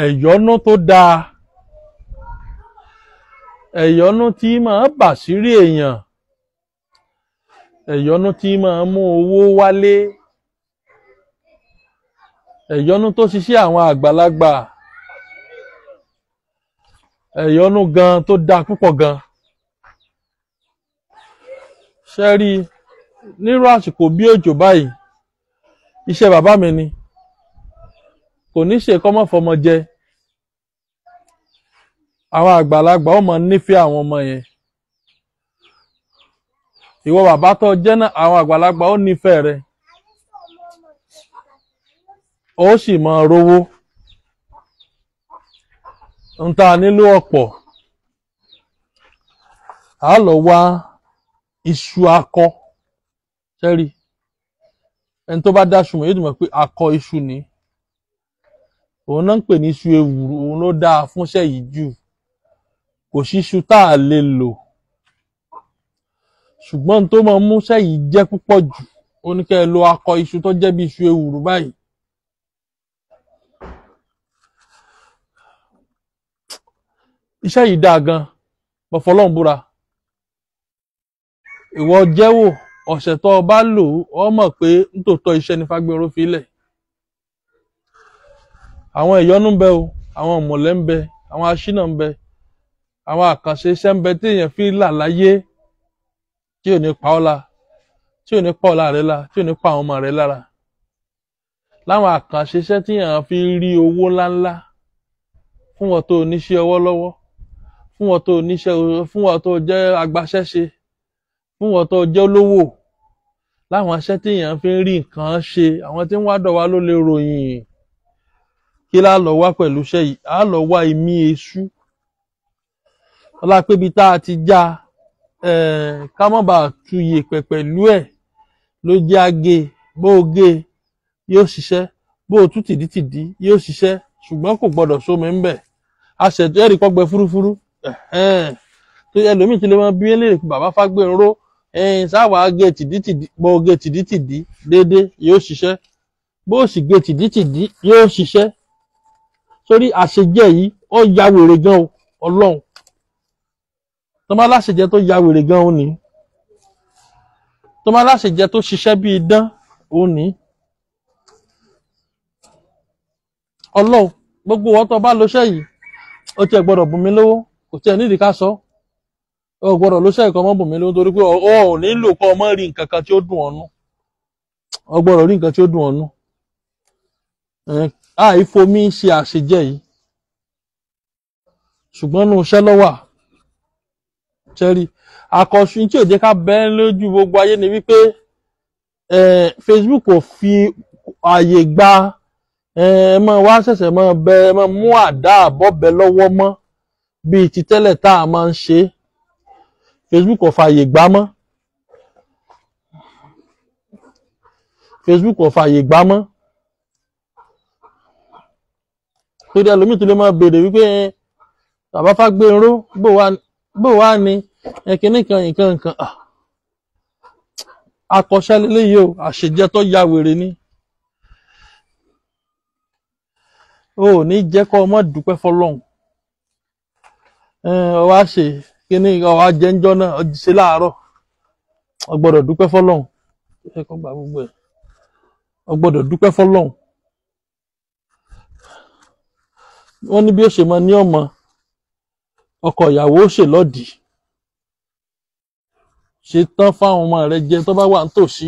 ẹ̀yọ́nú tó dáa, ẹ̀yọ́nú tí máa bàṣírí èèyàn, ẹ̀yọ́nú tí máa mú owó wálé, ẹ̀yọ́nú tó ṣiṣẹ́ àwọn àgbàlagbà, ẹ̀yọ́nú gan tó dáa púpọ̀ gan. Ṣé rí nírú àsìkò bí òjò báyìí, iṣẹ́ bàbá mi ni, kò ní ṣe kọ́mọ́ fọmọ jẹ. Àwọn àgbàlagbà ó máa nífẹ̀ẹ́ àwọn ọmọ yẹn. Ìwọ bàbá tó jẹ́ náà, àwọn àgbàlagbà ó nífẹ̀ẹ́ rẹ. Ó sì máa rówó. Ń ta nílò ọ̀pọ̀. A lọ wá iṣu akọ. Ṣé rí? Ẹni tó bá dáṣu mọ̀ yóò ti mọ̀ pé akọ iṣu ni. Òun náà ń pè ní iṣu ewùrú, òun ló dáa fúnṣẹ́ yìí jù. Kò síṣu tá a lè lò. Ṣùgbọ́n tó máa mú iṣẹ́ yìí jẹ́ púpọ̀ jù, ó ní kẹ́ ẹ lo akọ iṣu tó jẹ́ bí iṣu ewùrú báyìí. Iṣẹ́ yìí dáa gan, mo fọlọ́run búra. Ìwọ jẹ́wò, ọ̀sẹ̀ tó o bá lò ó mọ̀ pé nítòótọ́ iṣẹ́ ni Fágbénró fi lẹ̀. Àwọn ẹ̀yọ́nú ń bẹ o, àwọn ọ̀mọ̀lẹ́ ń bẹ, àwọn aṣínà ń bẹ, àwọn àkànṣe iṣẹ́ ń bẹ tí èèyàn fi là láyé, tí ò ní pa ọ́ la, tí ò ní pa ọ̀la rẹ la, tí ò ní pa àwọn ọmọ rẹ lára. Láwọn àkànṣe iṣẹ́ tí èèyàn fi rí owó ńláńlá fún wọn tó níṣẹ́ ọwọ́ lọ́wọ́, fún wọn tó níṣẹ́, fún wọn tó jẹ́ agbaṣẹ́ṣe, fún wọn tó jẹ́ olówó. Láwọn iṣẹ́ tí èèyàn fi ń rí nǹkan ṣe, àwọn tí ń wá dọ̀ wá ló lè ròyìn. Kí lá lọ wá pẹ̀lú iṣẹ́ yìí? A lọ wá imí eṣú. Ọlá pé ibi tá a ti já ká má bàa tu yèpẹ̀ pẹ̀lú ẹ̀ ló jẹ́ agé. Bó o gé yóò ṣiṣẹ́, bó o tú tìdítìdí yóò ṣiṣẹ́, ṣùgbọ́n kò gbọdọ̀ sómi ń bẹ̀. Aṣẹ̀tọ́ ẹ̀rí kọ́gbẹ fúrúfúrú. Tó ẹlòmíì tí lè máa bí eléèrè bàbá Fágbénró sáwà gé tìdítìdí, bó o gé tìdítìdí déédéé yóò ṣiṣẹ́, bó o sì gé tìdítìdí yóò ṣiṣẹ́. Sórí àṣejẹ yìí ó ya wèrè gan o, Ọlọ́run. Tọ́mọ aláṣejẹ tó ya wèrè gan o ní. Tọ́mọ aláṣejẹ tó ṣiṣẹ́ bí idán o ní. Ọlọ́run, gbogbo wọn tó bá lọ́ṣẹ́ yìí, ó tiẹ̀ gbọ́dọ̀ bùn mí lówó, kò tiẹ̀ nídìí ká sọ. Ó gbọ́dọ̀ lọ́ṣẹ́ ìkọ́ mọ́ bùn mí lówó torí pé ó ò nílò kọ́ ọmọ rí nǹkan kan tí ó dùn ọ́nú. Ó gbọ́dọ̀ rí nǹkan tí ó dùn ọ́nú. Àìfomi ṣe àṣejẹ yìí. Ṣùgbọ́n nínú iṣẹ́ lọ́wà. Ṣẹ́rí, àkọ́ṣù tí ò jẹ́ ká bẹ́ lójú gbogbo ayé ni wípé Facebook ò fi àyè gba mọ́ wá ṣẹ̀ṣẹ̀ mọ́ bẹ mọ́ mú àdá àbọ̀bẹ lọ́wọ́ mọ́ bíi ti tẹ́lẹ̀ tá a máa ń ṣe. Facebook ò fàyè gbà mọ́. Facebook ò fàyè gbà mọ́. Torí ẹlòmíì tó lè máa béèrè wípé bàbá Fágbénró bó wá ní ẹkìnní kan nǹkan nǹkan. Akọ́ṣẹ́ lélẹ́yìí o, àṣejẹ tó ya wèrè ni. O ò ní jẹ́ kó ọmọ dúpẹ́ fọlọ́hun. Ó wá ṣe kíní ó wá jẹ́ ńjọ́ náà, ó ṣe láàárọ̀. Ó gbọ́dọ̀ dúpẹ́ fọlọ́hun. Ẹ kọ́ gba gbogbo ẹ̀. Ó gbọ́dọ̀ dúpẹ́ fọlọ́hun. Wọ́n ní bí ó ṣe máa ní ọmọ ọkọ ìyàwó ṣe lọ́dì. Ṣe tán fáwọn ọmọ rẹ jẹ tó bá wà nítòsí.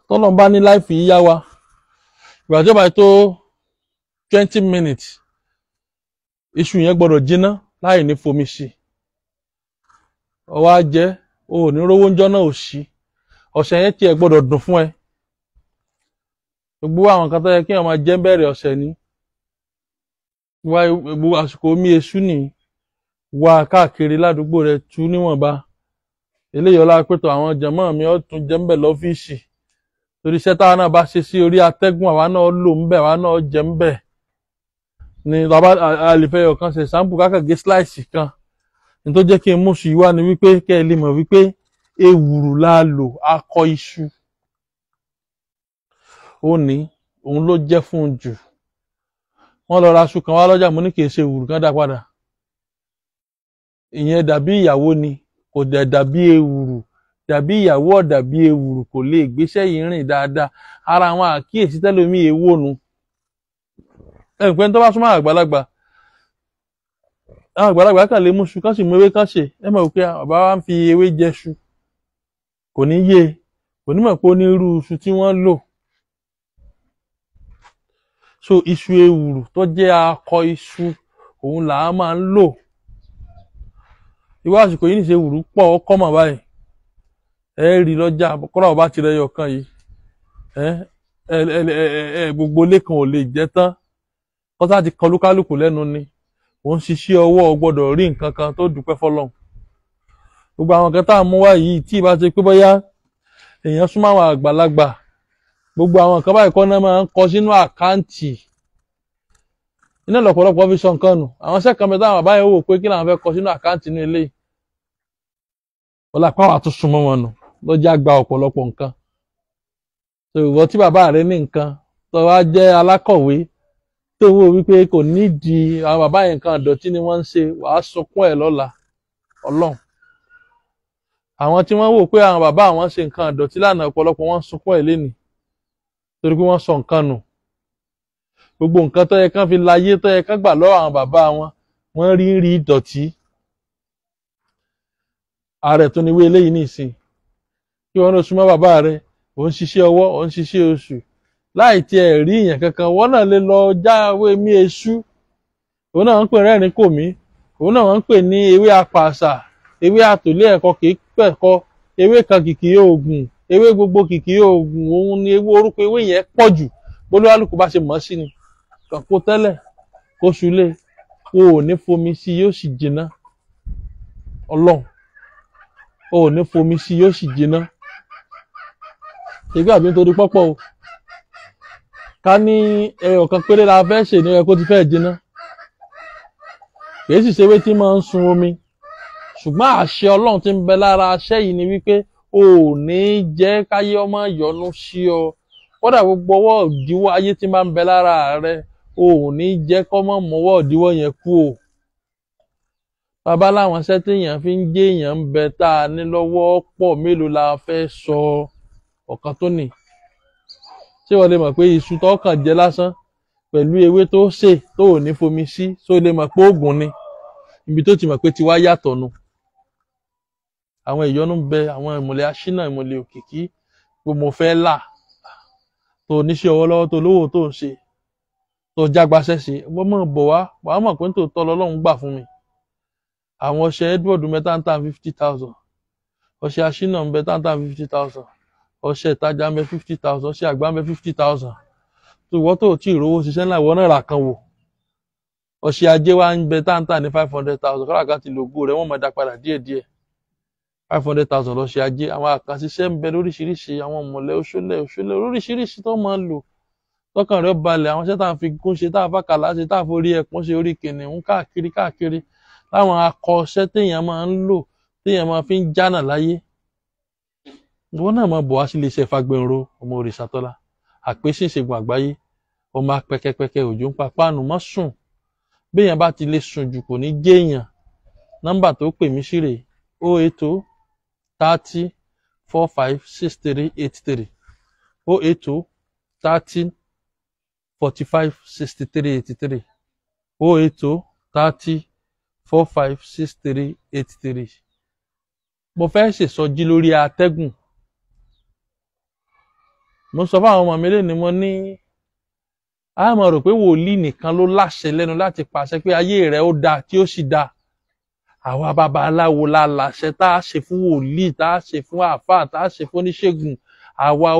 Tọ́lọ́run bá ní láìfì yíyá wa, ìgbà tí ó bá tó 20 minutes, iṣu yẹn gbọ́dọ̀ jiná láì ní fomi sí. Ó wá jẹ́, o ò ní rówó ńjọ́ náà ò sí. Ọ̀sẹ̀ yẹn tiẹ̀ gbọ́dọ̀ dùn fún ẹ. Gbogbo àwọn nǹkan tó yẹ kí wọ́n máa jẹ bẹ̀rẹ̀ ọ̀sẹ̀ ni. Gbogbo àsìkò omi eṣú ni wà káàkiri ládùúgbò rẹ tú níwọ̀nba. Eléyìí ọlá pẹ̀tọ̀ àwọn jàmáà mi ó tún jẹ́ ń bẹ̀ lọ́fíìsì. Torí iṣẹ́ táwa náà bá ṣe sí orí atẹ́gùn àwa náà lò ń bẹ̀, àwa náà jẹ́ ń bẹ̀. Ni bàbá àlefẹ́ ọ̀kan ṣe sáǹpù kákàgé sláìsì kan. Ní tó jẹ́ kí n mú sí wá ni wípé kẹ́ ẹ lè mọ̀ wípé ewùrú la lò, akọ iṣu. ó ní òun ló jẹ́ fún un jù. Wọ́n lọ ra aṣọ kan wá lọ́jà, mo ní kì í ṣe ewùrù kan dá padà. Ìyẹn dàbí ìyàwó ni, kò dẹ̀ dàbí ewùrù. Dàbí ìyàwó ò dàbí ewùrù, kò lè gbéṣẹ́ yìí rìn dáadáa. Ara àwọn àkíyèsí tẹ́lómi èèwọ̀ nu. Ẹnìkan tó bá súnmọ́ àgbàlagbà, àwọn àgbàlagbà kan lè mú ṣu kán sì mú ewé kán ṣe. Ẹ mọ̀ pé bàbá wa ń fi ewé jẹ ṣu, kò ní yé, kò ní mọ̀ pé ó ní irú iṣu tí wọ́n lò. So iṣu ewùrù tó jẹ́ akọ iṣu, òun là á máa ń lò. Irú àsìkò yìí nìṣe ewùrù pọ̀ ó kọ́mọ̀ báyìí. Ẹ rí lọ́jà kọ́ra ọba ti rẹ̀ yọ kan yìí. Gbogbo ilé kan ò lè jẹ́ tán. Kọ́sá ti kan lúkálùkù lẹ́nu ni. Òun ṣiṣẹ́ ọwọ́ gbọ́dọ̀ rí nǹkan kan tó dúpẹ́ fọ́lọ́run. Gbogbo àwọn kan tá à ń mú wá yìí tí ìbá ṣe pé bóyá èèyàn súnmọ́ àwọn àgbàlagbà, gbogbo àwọn nǹkan báyìí kọ́ náà máa ń kọ sínú àkáǹtì. Iná lọ́pọ̀lọpọ̀ fi sọ nǹkan nù. Àwọn iṣẹ́ kan mẹ́ta àwọn bàbá yẹn wò pé kí làwọn fẹ́ kọ sínú àkáǹtì ní ilé. Ọlá pàwọ́ tó súnmọ́ wọn nù lọ́jà gba ọ̀pọ̀lọpọ̀ nǹkan. So ìwọ tí bàbá rẹ ní nǹkan tó wá jẹ́ alákọ̀wé tó wò wípé kò nídìí àwọn bàbá yẹn nǹkan àdọ̀tí ni wọ́n ń ṣe, wàá sunkún ẹ̀ lọ́la. Ọlọ́run. Àwọn tí wọ́n wò pé àwọn bàbá àwọn ṣe nǹkan àdọ̀tí lánàá, ọ̀pọ̀lọpọ̀ wọn sunkún ẹ̀ lénìí. Torí pé wọ́n sọ nǹkan nù. Gbogbo nǹkan tó yẹ kán fi láyé tó yẹ kán gbà lọ́wọ́ àwọn bàbá wọn, wọ́n rí ìdọ̀tí. Ààrẹ tó ní wé eléyìí nìsín. Kí wọ́n lọ súnmọ́ bàbá rẹ̀, òun ṣiṣẹ́ ọwọ́, òun ṣiṣẹ́ oṣù. Láì tiẹ̀ rí ìyẹn kankan, wọ́n náà lè lọ jáwé mí eṣú. Òun náà ń pè rẹ́rìn kò mí. Òun náà wọ́n ń pè ní ewé apàṣà, ewé àtòlé ẹ̀kọ́ kìí pẹ̀kọ, ewé kan kìkì oògùn, ewé gbogbo kìkì oògùn. Òun ni orúkọ ewé yẹn pọ̀ jù. Bólúwálùkù bá ṣe mọ̀ sí ni. Kàn kó tẹ́lẹ̀, kó ṣulé, o ò ní fomi sí yóò sì jiná. Ọlọ́run. O ò ní fomi sí yóò sì jiná. Ìgbà àbí nítorí pọ́pọ̀ o. Ká ní ẹyọ kan péré la fẹ́ ṣe ní ẹ kó ti fẹ́ jiná. Kìí sì ṣe ewé tí máa ń sun omi. Ṣùgbọ́n àṣẹ Ọlọ́run tí ń bẹ lára aṣẹ́ yìí ni wípé o ò ní jẹ́ káyé ọmọ yọ́nú sí ọ. Kódà gbogbo ọwọ́ ìdíwọ́ ayé tí máa ń bẹ lára rẹ, o ò ní jẹ́ kọ́ mọ́ mọ́wọ́ ìdíwọ́ yẹn kú o. Bàbá láwọn iṣẹ́ tí èèyàn fi ń jẹ́ èèyàn ń bẹ tá a ní lọ́wọ́ pọ̀, mélòó la fẹ́ sọ ọ̀kan tó nì. Ṣé wọ́n lè mọ̀ pé iṣu tó kàn jẹ lásán pẹ̀lú ewé tó sè tó ò ní fomi sí, ṣó lè mọ̀ pé oògùn ni. Ibi tó ti mọ̀ pé tiwa yàtọ̀ nu. Àwọn ìyọnu ń bẹ, àwọn ìmùlẹ̀ aṣínà, ìmùlẹ̀ òkìkí, gbogbo fẹ́ là. Tó níṣẹ́ ọwọ́ lọ́wọ́ tó lówó tó ń ṣe, tó jágbáṣẹ́ ṣe, wọ́n mọ̀ bọ̀ wá, wàá mọ̀ pé tòótọ́ lọ́lọ́run gbà fún mi. Àwọn ọṣẹ Edward mẹ́ta ń tà 50,000. Ọṣẹ aṣínà ń bẹ tá ń tà 50,000. Ọṣẹ ìtajà ń bẹ 50,000. Ọṣẹ àgbà ń bẹ 50,000. Tó ìwọ tó tí ìrówó ṣiṣẹ́ ńlá ìwọ náà rà kan wò. Ọṣẹ ajé wa ń bẹ tá ń tà ní 500,000. Kọ́lá kan ti lògbó rẹ̀ wọ́n mọ̀ dá padà díẹ̀díẹ̀. 500,000 lọ́ṣẹ ajé. Àwọn àkànṣiṣẹ́ ń bẹ lóríṣiríṣi, àwọn mọ̀lẹ́ òṣòlẹ̀ lóríṣiríṣi tó máa ń lò. Tọ́kàn rẹ̀ balẹ̀, àwọn iṣẹ́ tá à ń fi gún ṣe, tá à ń fàkàlà ṣe, tá à ń forí ẹkùn ṣe, orí kìnìún káàkiri. Láwọn akọṣẹ́ téèyàn máa ń lò, téèyàn máa fi ń jánà láyé. Ìwọ náà máa bọ̀ wá sí iléeṣẹ́ Fágbénró ọmọ Òrìṣàtọ́lá. Àpèsè ìṣègùn àgbáyé, ọmọ apẹkẹpẹkẹ òjò ń pa páànù mọ́ sùn. Béèyàn bá ti lè sùn jù kò ní jẹ́ èèyàn. Nọ́mbà tó pè mí sí rèé 080 30 45 63 83. 080 30 45 63 83. 080 30 45 63 83. Mo fẹ́ ṣèsọjí lórí atẹ́gùn. Mo sọ fún àwọn ọmọ mi lẹ́nu, mo ní a máa rò pé wòlíì nìkan ló láṣẹ lẹ́nu láti pàṣẹ pé ayé rẹ̀ ó dáa tí ó sì dáa. Àwa babaláwo la láṣẹ tá a ṣe fún wòlíì, tá a ṣe fún àfáà, tá a ṣe fún oníṣègùn. Àwa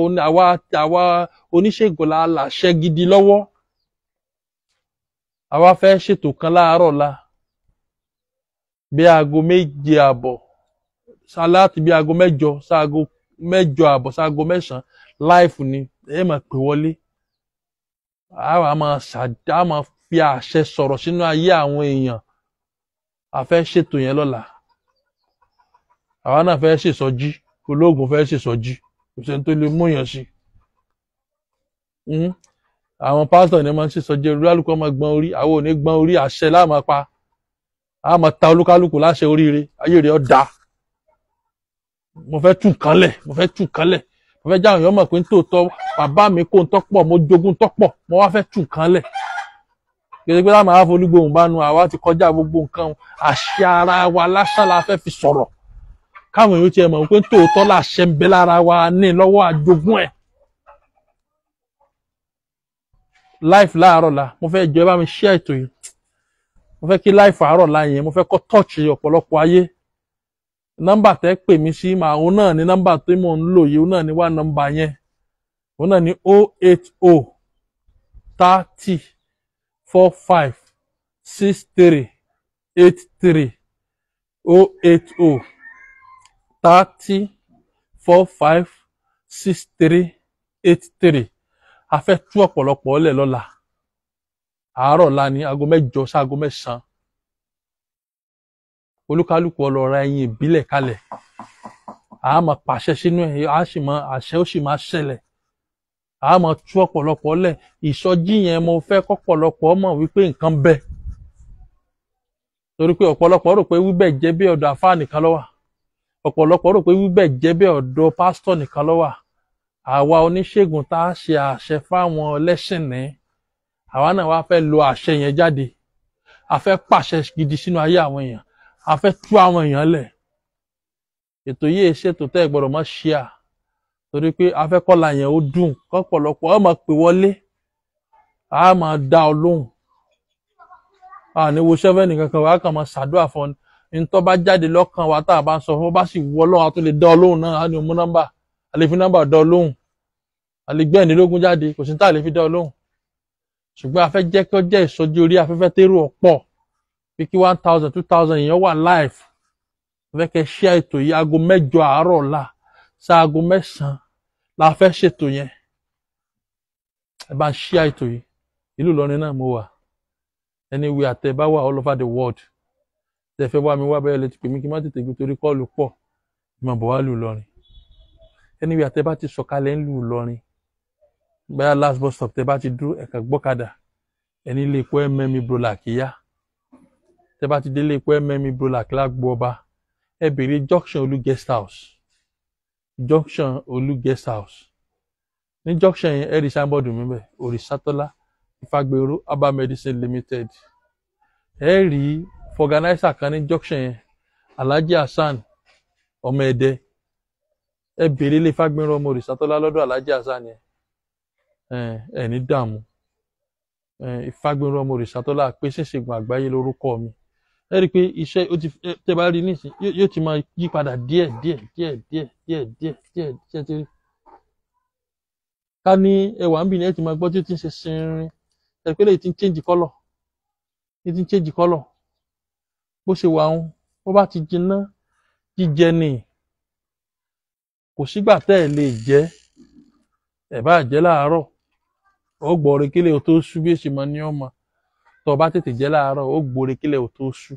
oníṣègùn la láṣẹ gidi lọ́wọ́. Àwa fẹ́ ṣètò kan láàárọ̀ la. Bí aago 7:30, láti bí aago 8 sáago 8:30 sáago 9 láìfù ni ẹ máa pè wọlé. A máa fi àṣẹ sọ̀rọ̀ sínú ayé àwọn èèyàn. A fẹ́ ṣètò yẹn lọ́la. Àwa náà fẹ́ ṣèsọjí, ológun fẹ́ ṣèsọjí, kò sẹ́ni tó lè mú yàn sí. àwọn pásítọ̀ ni wọ́n ń ṣèsọjí olúkálùkù ọmọ gbọ́n orí, àwọn ò ní gbọ́n orí, àṣẹ láàmú pa, a máa ta olúkálùkù láṣẹ oríire, ayé rẹ̀ ó dáa. Mo fẹ́ tún kanlẹ̀, mo fẹ́ jáwọn èèyàn mọ̀ pé nítòótọ́ bàbá mi kó ń tọ́pọ̀, mo jogún tọ́pọ̀, mo wá fẹ́ tún kanlẹ̀. Gẹ́gẹ́ bí láàmú àwọn olúgbòhùn bá nu àwa ti kọjá gbogbo nǹkan, àṣẹ ara wa lásán la fẹ́ fi sọ̀rọ̀. Káwọn èèyàn tiẹ̀ mọ̀ pé nítòótọ́ láṣẹ ń bẹ lára wa ní lọ́wọ́ àjogún ẹ̀. Life láàárọ̀ la, mo fẹ́ jọ ẹ bá mi share ètò yìí. Mo fẹ́ kí life àárọ̀ la yẹn, mo fẹ́ kó touch ọ̀pọ̀lọpọ̀ ayé. Nọ́mbà tẹ́ pè mí sí mà òun náà ni nọ́mbà tó mò ń lò yìí, òun náà ni wá nọ́mbà yẹn. Òun náà ni 080 30 45 63 83 080 30 45 63 83. A fẹ́ tú ọ̀pọ̀lọpọ̀ ọlẹ̀ lọ́la. Àárọ̀ la ní aago 8 sí aago 9. Olúkálùkù ọlọ́ra ẹyin ìbílẹ̀ kalẹ̀. A máa pàṣẹ sínú ẹ̀, àṣẹ ó sì máa ṣẹlẹ̀. A máa tú ọ̀pọ̀lọpọ̀ ọlẹ̀. Ìsọjí yẹn mo fẹ́ kọ́pọ̀lọpọ̀ mọ̀ wípé nǹkan bẹ. Torí pé ọ̀pọ̀lọpọ̀ rò pé wíbẹ̀ jẹ́ bí ọ̀dọ̀ àfáà nìkan ló wà. Ọ̀pọ̀lọpọ̀ rò pé wíbẹ̀ jẹ́ bí ọ̀dọ̀ pásítọ̀ nìkan ló wà. Àwa oníṣègùn tá a ṣe àṣẹ fáwọn ẹlẹ́sìn ní, àwa náà wá fẹ́ lo àṣẹ yẹn jáde. A fẹ́ pàṣẹ gidi sínú ayé àwọn èèyàn. A fẹ́ tú àwọn èèyàn lẹ̀. Ètò yìí ṣètò tẹ́ ẹ gbọ́dọ̀ máa share. Torí pé a fẹ́ kọ́la yẹn ó dùn kọ́pọ̀lọpọ̀ ọ máa pè wọlé. A máa dá ọ lóhùn. A ní wo ṣẹ́fẹ́ nìkan kan wá kàn máa ṣàdúrà fún ọ. Ní tó bá jáde lọ́kàn wa tá a bá ń sọ fún ọ bá sì wọ Ọlọ́run a tó lè dá ọ lóhùn náà. A ní mú nọ́mbà. A lè fi nọ́mbà dá ọ lóhùn. A lè gbé ẹ̀nìlógún jáde, kò sí tá a lè fi dá ọ lóhùn. Ṣùgbọ́n a fẹ́ jẹ́ kí ó jẹ́ ìsọjí orí afẹ́fẹ́ térò ọ̀pọ̀. Bí kí 1000 2000 èèyàn wà live. A fẹ́ kẹ́ share ètò yìí aago 8 àárọ̀ la sí aago 9 la fẹ́ ṣètò yẹn. Ẹ bá ń share ètò yìí. Ìlú Ìlọrin náà mo wà. Anywhere àtẹ bá wà all over the world. Tẹ́ fẹ́ wá mi wá bẹ́ẹ̀ lè ti pè mí kí n má tètè gbé torí kọ́ọ̀lù pọ̀. Ìmọ̀ bọ̀ wá lù Ìlọrin. Anywhere àtẹ bá ti sọ̀kalẹ̀ ń lù Ìlọrin. Bẹ́ẹ̀ last bus stop tẹ́ bá ti dúró ẹ̀ka gbọ́kadà. Ẹni ilé epo MM Brolac yá. Tẹ́ bá ti dé ilé epo MM Brolac lágbo ọba. Ẹ bèrè junction Olú guest house. Junction Olú guest house. Ní junction yẹn ẹ rí signboard mi bẹ́ẹ̀ Òrìṣàtọ́lá Ìfàgbèrò Herbal Medicine Limited. Ẹ rí organizer kan ní junction yẹn Alhaji Hassan ọmọ Ẹdẹ. Ẹ bèrè ilé Ìfàgbèrò ọmọ Òrìṣàtọ́lá lọ́dọ̀ Alhaji Hassan yẹn. Ẹ ní dààmú. Ìfàgbèrò ọmọ Òrìṣàtọ́lá pé ṣèṣègùn àgbáyé lórúkọ mi. Ẹ rí i pé iṣẹ́ ó ti tẹ́ bá rí nísìn yóò ti máa yí padà díẹ̀ ti rí. Ká ní ẹwà ń bì ní ẹ ti máa gbọ́ tí ó ti ń ṣe sinrin ẹ pé lè ti ń change colour bó ṣe wà ń bó bá ti jiná jíjẹ ni kò sígbà tẹ́ ẹ lè jẹ ẹ bá jẹ láàárọ̀ ó gbọ́re kílẹ̀ ò tó ṣú bí èsì mọ́ ní ọmọ tó o bá tètè jẹ láàárọ̀ ó gbọ́re kílẹ̀ ò tó ṣú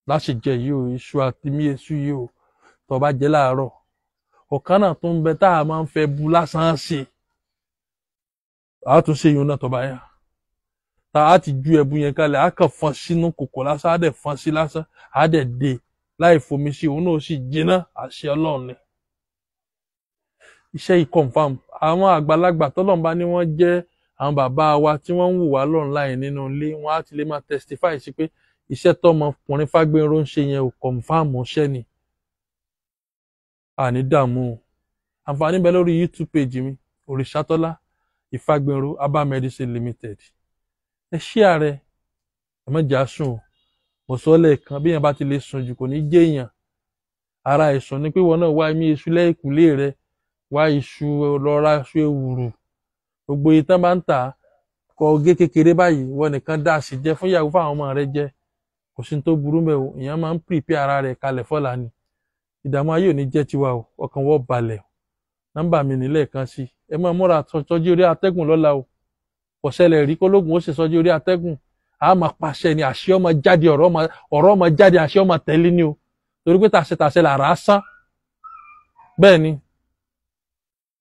láṣẹ jẹ yìí o iṣu àti mí èṣù yìí o tó o bá jẹ láàárọ̀ ọ̀kan náà tó ń bẹ tá a máa ń fẹ́ bu lásán ṣe a tún ṣe yìí náà tó bá yá tá a ti ju ẹbu yẹn kalẹ̀ a kàn fọ́n sínú kòkò lásán a dẹ̀ fọ́n sí lásán a dẹ̀ dé láì fomi sí òun náà sì jiná àṣẹ Ọlọ́run ni iṣẹ́ yìí confam àwọn àgbàlagbà tọ́lọ́run bá ní wọ́n jẹ́ àwọn bàbá wa tí wọ́n ń wù wá online nínú ilé wọn á ti lè máa testify sí pé iṣẹ́ tọ́mọkùnrin Fágbénró ń ṣe yẹn ò confam ṣẹ́ ni àní dààmú àǹfààní bẹ lórí YouTube page mi Òrìṣàtọ́lá Ìfàgbénró Herbal Medicine Limited ẹ share rẹ ẹ má jà sùn mo sọ lẹ́ẹ̀kan bí yẹn bá ti lè sùn jù kò ní jẹ́ èèyàn ara ẹ̀sùn ni pé wọn náà wá ẹ̀mí iṣu lẹ́ẹ̀kúlé rẹ wá iṣu lọ́ra iṣu ewùrù gbogbo yìí tán bá ń tà kọ gé kékeré báyìí wọn nìkan dá sí jẹ fún ìyàwó fáwọn ọmọ rẹ jẹ kò sí tó burú mẹ o èèyàn máa ń prepare ara rẹ kalẹ̀ fọ́la ni ìdààmú ayé ò ní jẹ́ tiwa o ọkàn wọ́n balẹ̀ o nọ́mbà mi nílẹ̀ kan sí ẹ máa múra sọjí orí atẹ́gùn lọ́la o kò ṣẹlẹ̀ rí kólógùn ó sì sọjí orí atẹ́gùn a máa pàṣẹ ni àṣẹ ọmọ jáde ọ̀rọ̀ ọmọ jáde àṣẹ ọmọ tẹ̀lé ni o torí pé tàṣẹ làrá sán bẹ́ẹ̀ ni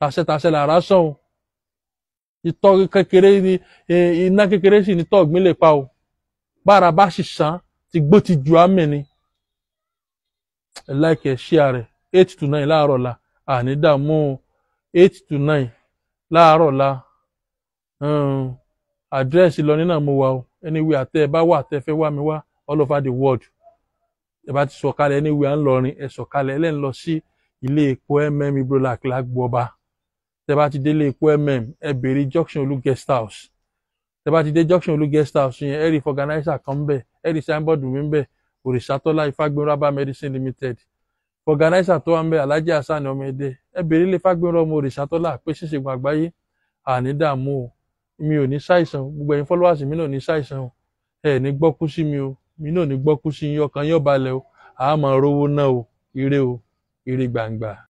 tàṣẹ làrá sán o ìtọ̀ kékeré ni iná kékeré sì ní tọ̀gbìn lè pa o bára bá sì sàn ti gbó ti ju àmì ni ẹ láìkẹ́ share rẹ̀ 8 to 9 láàárọ̀ la àní dààmú 8 to 9 láàárọ̀ la àdírẹ́sì Ìlọrin náà mo wà o anywhere àtẹ ẹ bá wà tẹ fẹ́ wá mi wá all over the world ẹ bá ti sọ̀kalẹ̀ anywhere ńlọrin ẹ sọ̀kalẹ̀ ẹ lẹ́nu lọ sí ilé epo Ibrolac lágbo ọba tẹ bá ti dé ilé epo ẹ béèrè junction Olú guest house tẹ bá ti dé junction Olú guest house yẹn ẹ rí fọganáísà kan ń bẹ ẹ rí signboard mi ń bẹ Òrìṣàtọ́lá Ifágbénró Herbal Medicine Limited fọganáísà tó wà ń bẹ Alhaji Hasan Ọmọdé ẹ béèrè ilé Ifágbénró ọmọ Òrìṣàtọ́lá pé ṣíṣègùn àgbáyé àní dààmú o mi ò ní ṣàìsàn gbogbo ẹ̀yin followers mi náà ní ṣàìsàn o ẹ ní gbọ́kú sí mi o mi náà ní gbọ́kú sí yín ọkàn yín ó balẹ̀ o àá máa rówó náà o ire gbàǹgbà.